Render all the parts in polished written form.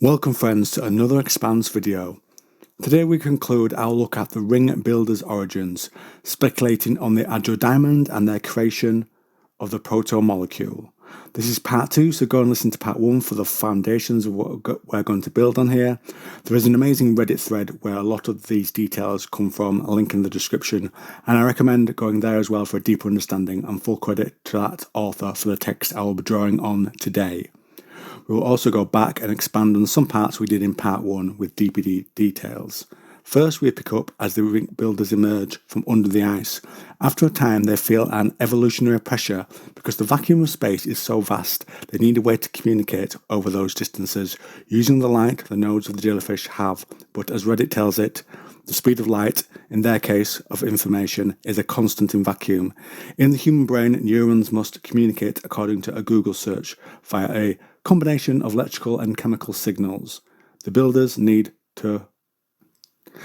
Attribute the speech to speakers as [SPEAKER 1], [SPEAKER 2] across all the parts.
[SPEAKER 1] Welcome friends to another Expanse video. Today we conclude our look at the ring builder's origins, speculating on the Adro diamond and their creation of the protomolecule. This is part 2, so go and listen to part 1 for the foundations of what we're going to build on here. There is an amazing Reddit thread where a lot of these details come from, a link in the description, and I recommend going there as well for a deeper understanding, and full credit to that author for the text I will be drawing on today. We will also go back and expand on some parts we did in part 1 with deeper details. First, we pick up as the ring builders emerge from under the ice. After a time, they feel an evolutionary pressure because the vacuum of space is so vast, they need a way to communicate over those distances, using the light the nodes of the jellyfish have. But as Reddit tells it, the speed of light, in their case of information, is a constant in vacuum. In the human brain, neurons must communicate according to a Google search via a combination of electrical and chemical signals. The builders need to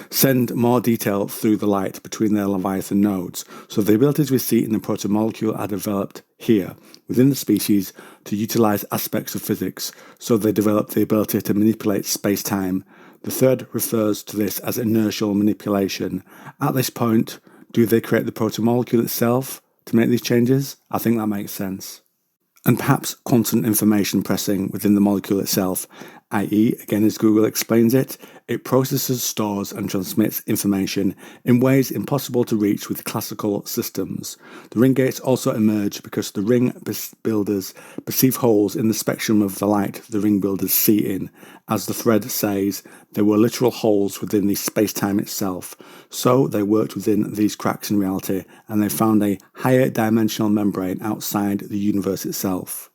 [SPEAKER 1] send more detail through the light between their Leviathan nodes, so the abilities we see in the protomolecule are developed here, within the species, to utilize aspects of physics, so they develop the ability to manipulate space-time. The third refers to this as inertial manipulation. At this point, do they create the protomolecule itself to make these changes? I think that makes sense. And perhaps quantum information pressing within the molecule itself, i.e., again as Google explains it, it processes, stores and transmits information in ways impossible to reach with classical systems. The ring gates also emerge because the ring builders perceive holes in the spectrum of the light the ring builders see in. As the thread says, there were literal holes within the space-time itself, so they worked within these cracks in reality and they found a higher dimensional membrane outside the universe itself.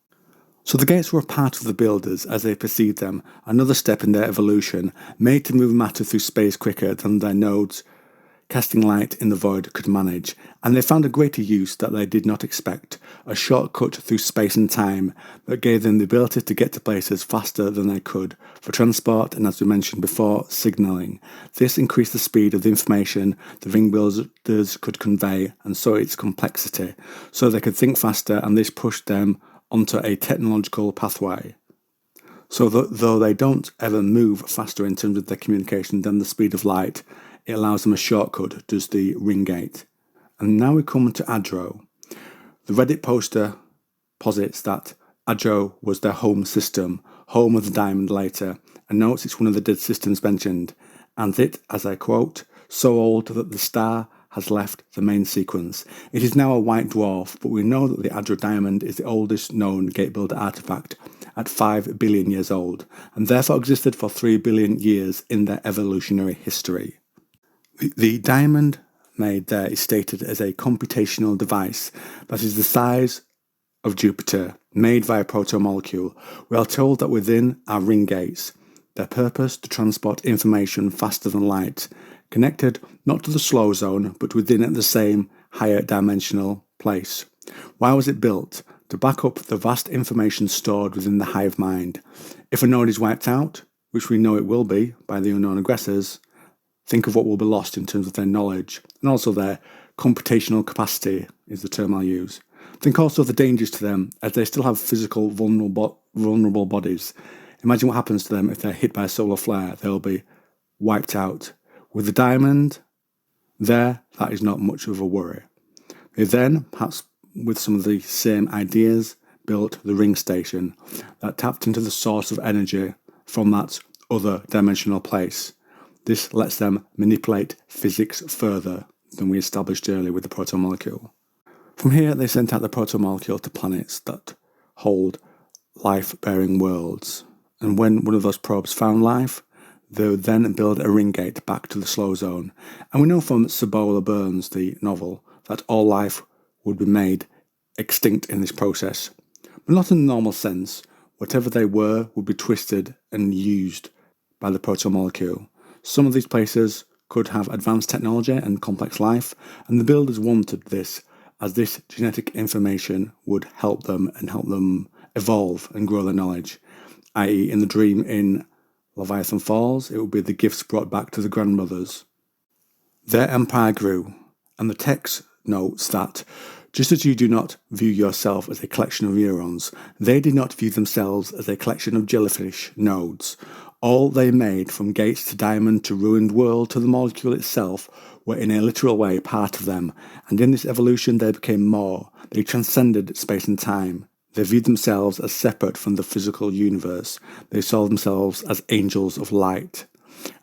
[SPEAKER 1] So the gates were a part of the builders as they perceived them, another step in their evolution, made to move matter through space quicker than their nodes casting light in the void could manage, and they found a greater use that they did not expect, a shortcut through space and time that gave them the ability to get to places faster than they could, for transport and, as we mentioned before, signalling. This increased the speed of the information the ring builders could convey, and so its complexity, so they could think faster, and this pushed them onto a technological pathway. So though they don't ever move faster in terms of their communication than the speed of light, it allows them a shortcut, does the ring gate. And now we come to Adro. The Reddit poster posits that Adro was their home system, home of the diamond later, and notes it's one of the dead systems mentioned, and it, as I quote, so old that the star has left the main sequence. It is now a white dwarf, but we know that the Adro diamond is the oldest known gate builder artifact at 5 billion years old, and therefore existed for 3 billion years in their evolutionary history. The diamond made there is stated as a computational device that is the size of Jupiter, made via protomolecule. We are told that within are ring gates, their purpose to transport information faster than light, connected not to the slow zone, but within at the same higher dimensional place. Why was it built? To back up the vast information stored within the hive mind. If a node is wiped out, which we know it will be by the unknown aggressors, think of what will be lost in terms of their knowledge, and also their computational capacity is the term I'll use. Think also of the dangers to them, as they still have physical vulnerable bodies. Imagine what happens to them if they're hit by a solar flare. They'll be wiped out. With the diamond there, that is not much of a worry. They then, perhaps with some of the same ideas, built the ring station that tapped into the source of energy from that other dimensional place. This lets them manipulate physics further than we established earlier with the protomolecule. From here, they sent out the protomolecule to planets that hold life-bearing worlds. And when one of those probes found life, they would then build a ring gate back to the slow zone. And we know from Cibola Burns, the novel, that all life would be made extinct in this process. But not in the normal sense. Whatever they were would be twisted and used by the protomolecule. Some of these places could have advanced technology and complex life, and the builders wanted this, as this genetic information would help them evolve and grow their knowledge, i.e. in the dream in Leviathan Falls, it would be the gifts brought back to the grandmothers. Their empire grew, and the text notes that, just as you do not view yourself as a collection of neurons, they did not view themselves as a collection of jellyfish nodes. All they made, from gates to diamond to ruined world to the molecule itself, were in a literal way part of them, and in this evolution they became more. They transcended space and time. They viewed themselves as separate from the physical universe. They saw themselves as angels of light.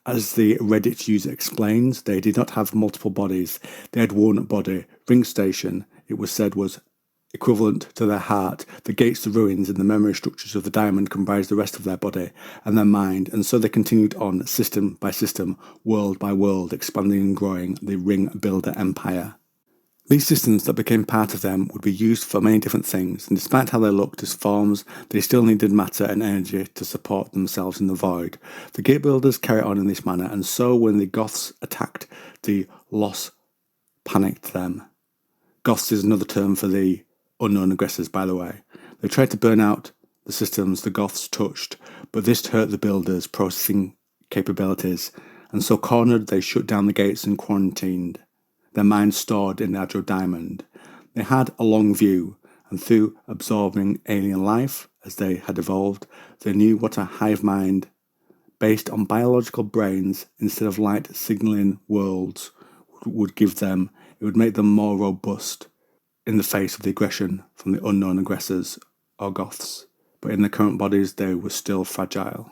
[SPEAKER 1] As the Reddit user explains, they did not have multiple bodies. They had one body. Ring Station, it was said, was equivalent to their heart. The gates to ruins and the memory structures of the diamond comprised the rest of their body and their mind, and so they continued on, system by system, world by world, expanding and growing the ring builder empire. These systems that became part of them would be used for many different things, and despite how they looked as forms, they still needed matter and energy to support themselves in the void. The gate builders carried on in this manner, and so when the Goths attacked, the Loss panicked them. Goths is another term for the unknown aggressors, by the way. They tried to burn out the systems the Goths touched, but this hurt the builders' processing capabilities, and so cornered they shut down the gates and quarantined. Their minds stored in the Adro diamond. They had a long view, and through absorbing alien life, as they had evolved, they knew what a hive mind, based on biological brains instead of light signaling worlds, would give them. It would make them more robust in the face of the aggression from the unknown aggressors or Goths, but in their current bodies they were still fragile.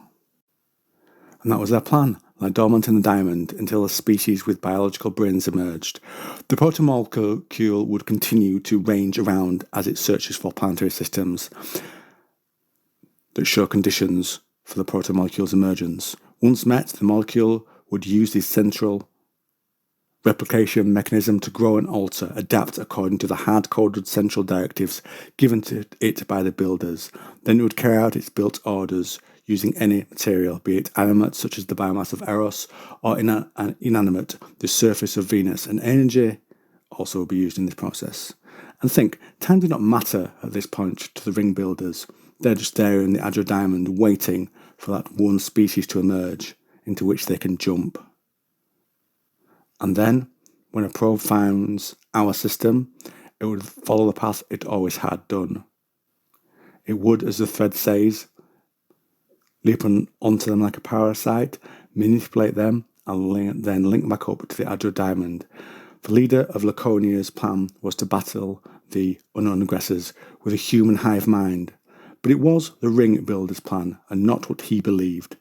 [SPEAKER 1] And that was their plan, lie dormant in the diamond until a species with biological brains emerged. The Protomolecule would continue to range around as it searches for planetary systems that show conditions for the protomolecule's emergence. Once met, the molecule would use the central replication mechanism to grow and alter, adapt according to the hard-coded central directives given to it by the builders. Then it would carry out its built orders using any material, be it animate such as the biomass of Eros, or inanimate, the surface of Venus, and energy also would be used in this process. And think, time did not matter at this point to the ring builders. They're just there in the Adro diamond waiting for that one species to emerge into which they can jump. And then, when a probe finds our system, it would follow the path it always had done. It would, as the thread says, leap onto them like a parasite, manipulate them, and then link back up to the Adro diamond. The leader of Laconia's plan was to battle the unknown aggressors with a human hive mind, but it was the ring builder's plan and not what he believed.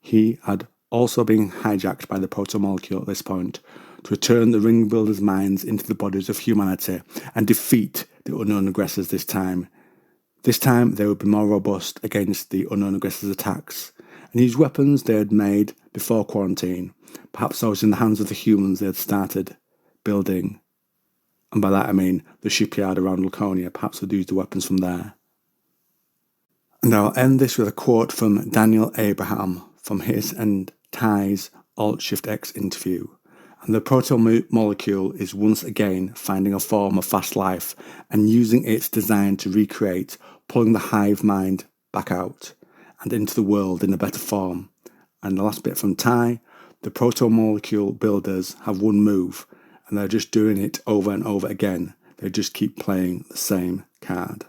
[SPEAKER 1] He had also being hijacked by the protomolecule at this point to return the ring builders' minds into the bodies of humanity and defeat the unknown aggressors this time. This time they would be more robust against the unknown aggressors' attacks and use weapons they had made before quarantine, perhaps those in the hands of the humans they had started building. And by that I mean the shipyard around Laconia, perhaps they'd use the weapons from there. And I'll end this with a quote from Daniel Abraham from his and Ty's Alt-Shift-X interview. And the protomolecule is once again finding a form of fast life and using its design to recreate, pulling the hive mind back out and into the world in a better form. And the last bit from Ty, the protomolecule builders have one move and they're just doing it over and over again. They just keep playing the same card.